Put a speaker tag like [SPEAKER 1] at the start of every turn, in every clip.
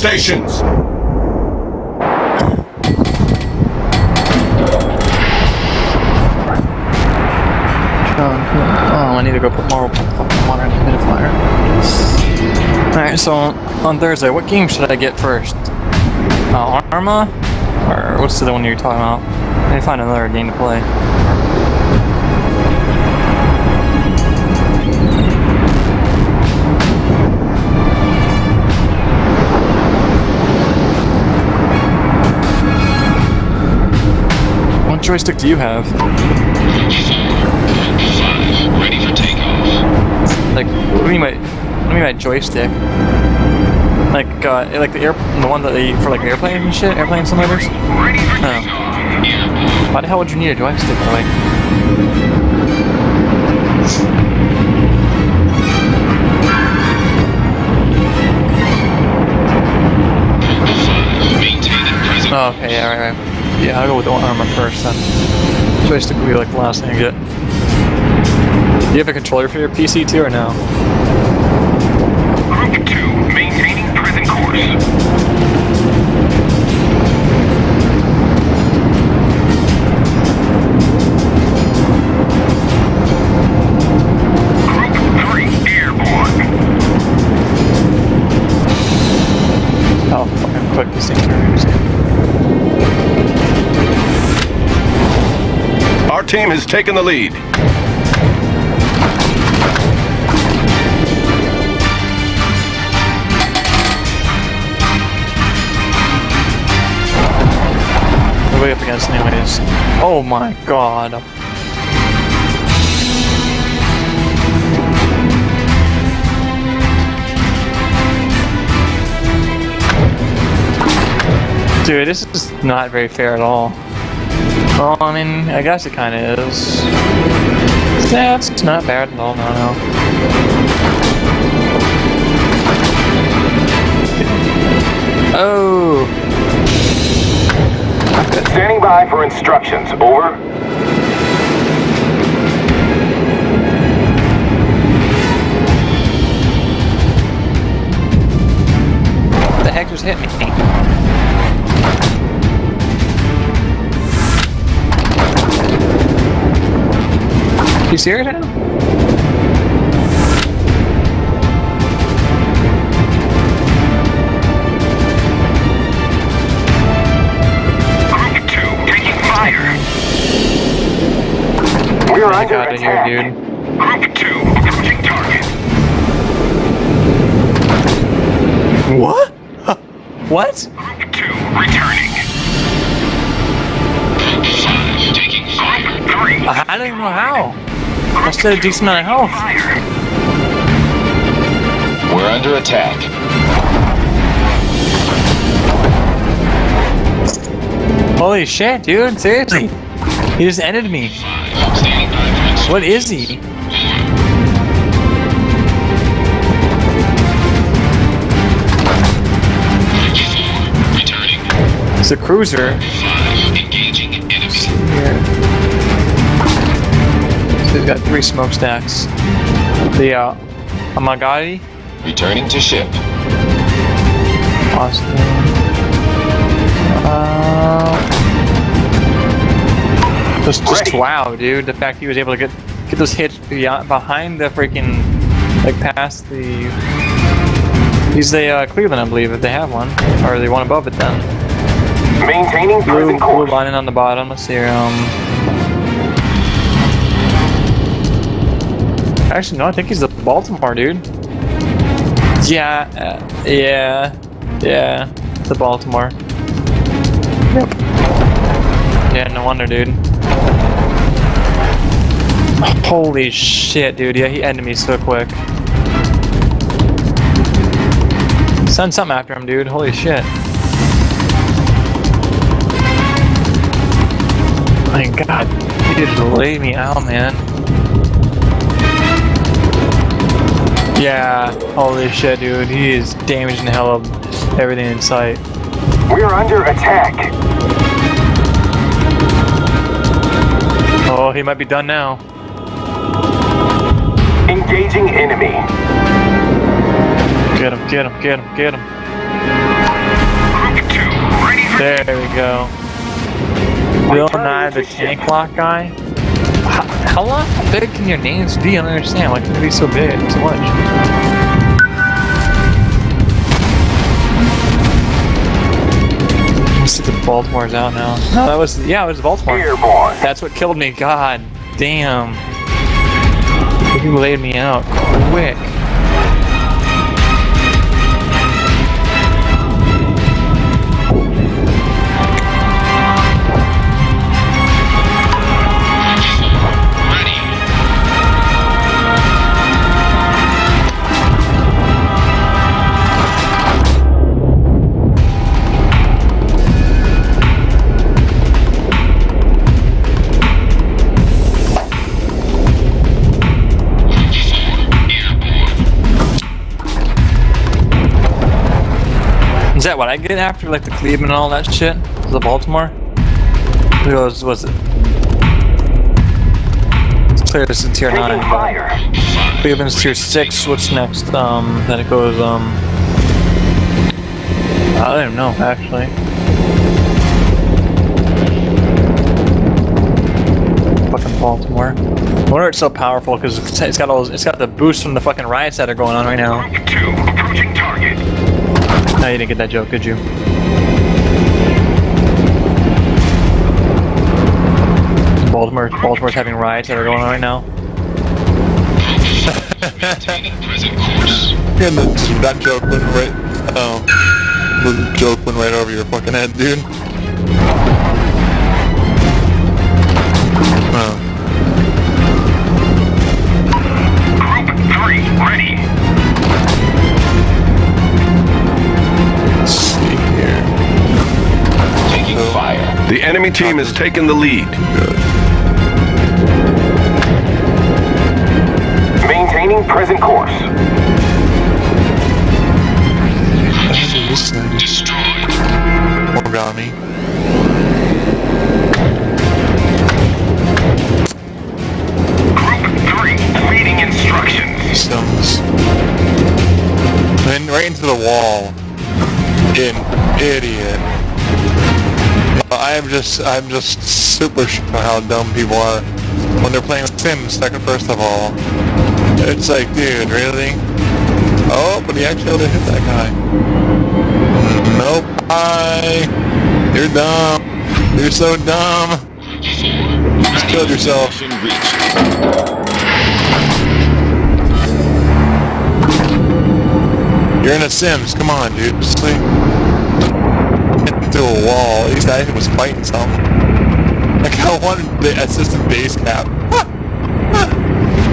[SPEAKER 1] stations!
[SPEAKER 2] Oh, I need to go put more water in the humidifier. Alright, so on Thursday, what game should I get first? Arma? Or what's the one you're talking about? I need to find another game to play. What joystick do you have?
[SPEAKER 3] Ready for takeoff.
[SPEAKER 2] Like, what do you mean by joystick? Like the one that they for like airplanes and shit, airplane simulators.
[SPEAKER 3] Ready for
[SPEAKER 2] Oh.
[SPEAKER 3] takeoff.
[SPEAKER 2] Why the hell would you need a joystick? Like,
[SPEAKER 3] Maintain at present.
[SPEAKER 2] oh, okay, yeah, right. Yeah, I'll go with the armor first then. Joystick will be like the last thing I get. Do you have a controller for your PC too, or no?
[SPEAKER 3] Group 2, maintaining present course. Group 3, airborne.
[SPEAKER 2] How fucking quick this thing turns.
[SPEAKER 1] Our team has taken the lead.
[SPEAKER 2] We're way up against anyways. Oh my god. Dude, this is not very fair at all. Well, I mean, I guess it kind of is. Yeah, it's not bad at all, no. Oh!
[SPEAKER 3] Standing by for instructions. Over.
[SPEAKER 2] What the heck just hit me? You serious right now?
[SPEAKER 3] Group 2, taking fire. We are
[SPEAKER 2] Get
[SPEAKER 3] under
[SPEAKER 2] out of
[SPEAKER 3] attack.
[SPEAKER 2] here, dude.
[SPEAKER 3] Group 2, approaching target.
[SPEAKER 2] What? What?
[SPEAKER 3] Group 2, returning. Group 5, taking fire. Group 3.
[SPEAKER 2] I don't even know how. I still had a decent amount of health.
[SPEAKER 3] Fire. We're under attack.
[SPEAKER 2] Holy shit, dude, seriously. He just ended me.
[SPEAKER 3] Standing by for
[SPEAKER 2] What is he?
[SPEAKER 3] returning.
[SPEAKER 2] It's a cruiser.
[SPEAKER 3] 5, engaging enemy.
[SPEAKER 2] Here. So he's got 3 smokestacks. The Amagati.
[SPEAKER 3] Returning to ship.
[SPEAKER 2] Austin. Just wow, dude. The fact he was able to get those hits behind the freaking, like past the. He's the Cleveland, I believe, if they have one, or they one above it then.
[SPEAKER 3] Maintaining
[SPEAKER 2] Blue
[SPEAKER 3] present course.
[SPEAKER 2] lining on the bottom. Let's see. Actually, no. I think he's the Baltimore dude. Yeah. Yeah. The Baltimore. Yep. Yeah. No wonder, dude. Holy shit, dude. Yeah, he ended me so quick. Send something after him, dude. Holy shit. My god. He just laid me out, man. Yeah. Holy shit, dude. He is damaging the hell of everything in sight.
[SPEAKER 3] We are under attack.
[SPEAKER 2] Oh, he might be done now.
[SPEAKER 3] Engaging enemy.
[SPEAKER 2] Get him, get him, get him, get him. There we go. Bill Nye, the tank lock guy. How long? How big can your names be? I don't understand. Why can they be so big? So much. Let's see if Baltimore's out now. No, that was it was Baltimore.
[SPEAKER 3] Airborne.
[SPEAKER 2] That's what killed me. God damn. You laid me out quick. Is that what I get after, like, the Cleveland and all that shit? The Baltimore? Was it? It's clear this is tier 9, but Cleveland's tier 6. What's next? Then it goes, I don't even know, actually. Fucking Baltimore. I wonder it's so powerful because it's got the boost from the fucking riots that are going on right now.
[SPEAKER 3] Group 2 approaching target.
[SPEAKER 2] No, you didn't get that joke, did you? Baltimore's having riots that are going on right now.
[SPEAKER 4] And that joke went right. The joke went right over your fucking head, dude.
[SPEAKER 3] Group 3 ready.
[SPEAKER 4] Let's see here.
[SPEAKER 3] Taking fire.
[SPEAKER 1] The enemy team has taken the lead.
[SPEAKER 4] Good.
[SPEAKER 3] Maintaining present course.
[SPEAKER 4] Let's see this thing.
[SPEAKER 3] Destroyed.
[SPEAKER 4] Origami.
[SPEAKER 3] Group 3 reading instructions.
[SPEAKER 4] Systems. Then right into the wall. An idiot. I'm just super sure how dumb people are when they're playing Sims. First of all, it's like, dude, really? Oh, but he actually able to hit that guy. Nope. Bye. You're dumb. You're so dumb. You just killed yourself. You're in a Sims. Come on, dude. Just like hit into a wall. At least I was fighting something. Like I wanted the assistant base cap.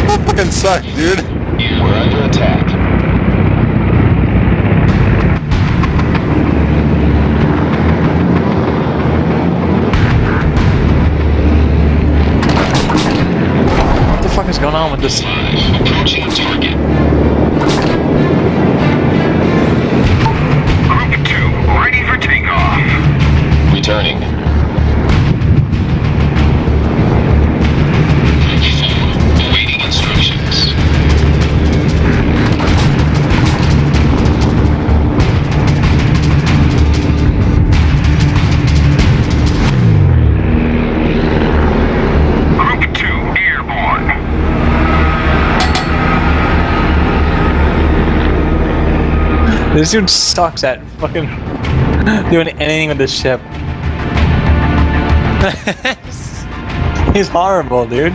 [SPEAKER 4] That fucking sucks, dude.
[SPEAKER 3] We're under attack.
[SPEAKER 2] What the fuck is going on with this?
[SPEAKER 3] Approaching target. Group 2 ready for takeoff. Returning. Awaiting instructions. Group 2 airborne.
[SPEAKER 2] This dude sucks at fucking doing anything with this ship. He's horrible, dude.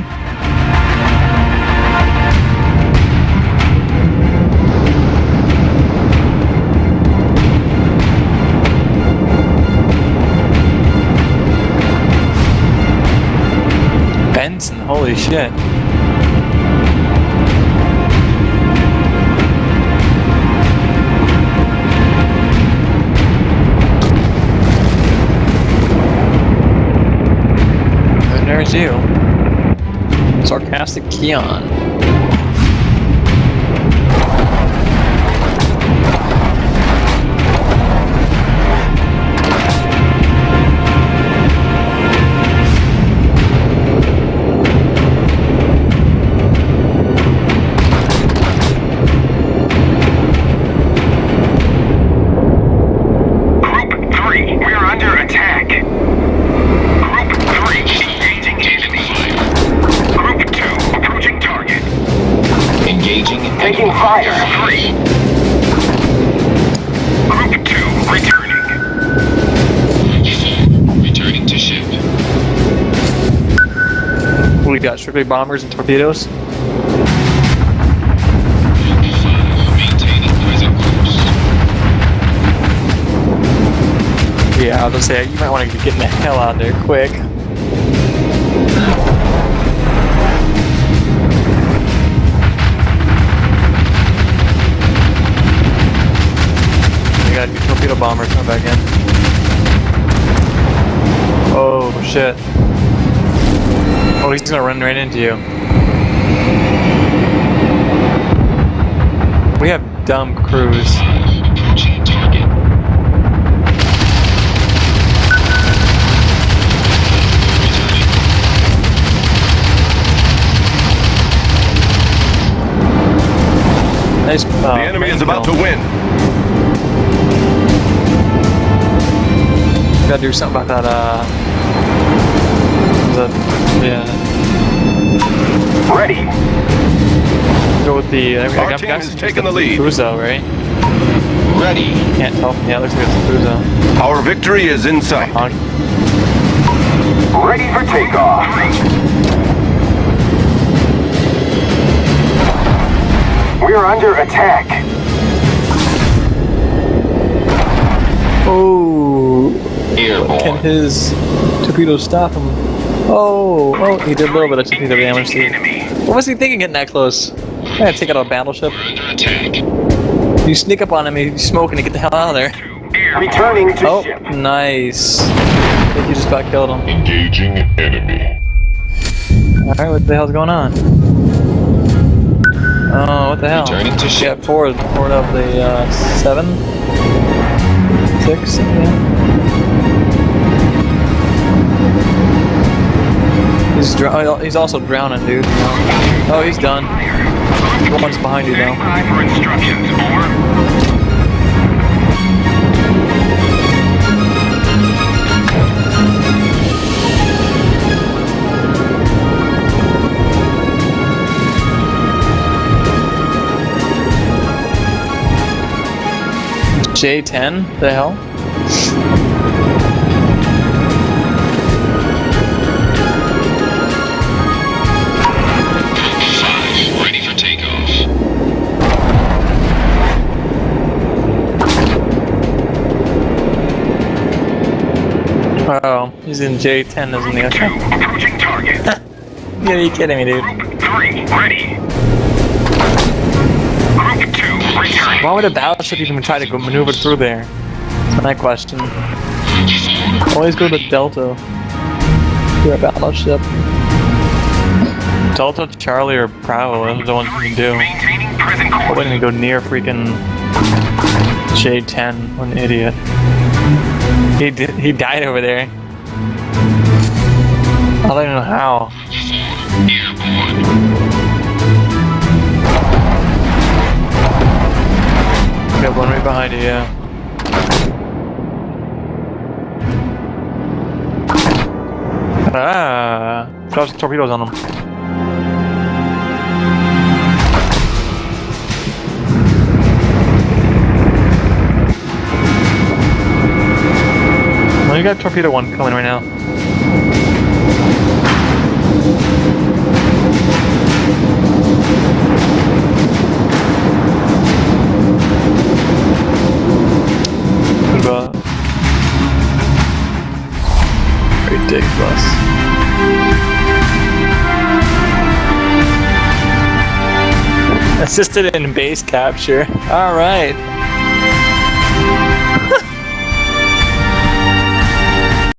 [SPEAKER 2] Benson, holy shit. And there's you. Sarcastic Keon.
[SPEAKER 3] Group 3, we're under attack.
[SPEAKER 2] we got? Strictly bombers and torpedoes?
[SPEAKER 3] Maintaining present course.
[SPEAKER 2] Yeah, I was gonna say, you might want to be getting the hell out of there quick. You got your torpedo bombers coming back in. Oh, shit. Oh, he's gonna run right into you. We have dumb crews.
[SPEAKER 3] Approaching target.
[SPEAKER 2] Nice.
[SPEAKER 1] The enemy is about to win.
[SPEAKER 2] Gotta do something about that, yeah.
[SPEAKER 3] Ready.
[SPEAKER 2] Go with the,
[SPEAKER 1] Our team is taking the lead.
[SPEAKER 2] Cruzo, right?
[SPEAKER 3] Ready.
[SPEAKER 2] Can't tell. Yeah, it looks like it's a Cruzo.
[SPEAKER 1] Our victory is in sight.
[SPEAKER 3] Ready for takeoff. We're under attack.
[SPEAKER 2] Oh,
[SPEAKER 3] Airborne.
[SPEAKER 2] can his torpedoes stop him? Oh, he did a little bit of torpedo damage to him.
[SPEAKER 3] Enemy.
[SPEAKER 2] What was he thinking getting that close? I gotta take out a battleship.
[SPEAKER 3] We're under attack.
[SPEAKER 2] You sneak up on him, he's smoking to get the hell out of there.
[SPEAKER 3] Returning to
[SPEAKER 2] Oh,
[SPEAKER 3] ship.
[SPEAKER 2] nice. I think you just about killed him.
[SPEAKER 3] Engaging enemy.
[SPEAKER 2] Alright, what the hell's going on? Oh, what the hell?
[SPEAKER 3] Returning to ship.
[SPEAKER 2] Yeah, forward of the 7? 6? Yeah. He's also drowning, dude. Oh, he's done. One's behind you now.
[SPEAKER 3] Stand by for instructions. Over.
[SPEAKER 2] J10? The hell?
[SPEAKER 3] Ready for takeoff.
[SPEAKER 2] Oh, he's in J10, isn't he?
[SPEAKER 3] Group 2 approaching target.
[SPEAKER 2] Yeah, you kidding me, dude?
[SPEAKER 3] Group 3 ready. Group 2 returning.
[SPEAKER 2] Why would a battleship even try to go maneuver through there? That's my question. Always go to Delta. You're a battleship. Delta, Charlie, or Bravo, those are the ones you can do.
[SPEAKER 3] Maintaining present
[SPEAKER 2] I
[SPEAKER 3] course.
[SPEAKER 2] wouldn't even go near freaking J10. What an idiot. He died over there. I don't even know how.
[SPEAKER 3] Airborne.
[SPEAKER 2] Got one right behind you, yeah. Ah! Drop some torpedoes on him. Well, you got torpedo one coming right now. What about ridiculous? Assisted in base capture. All right.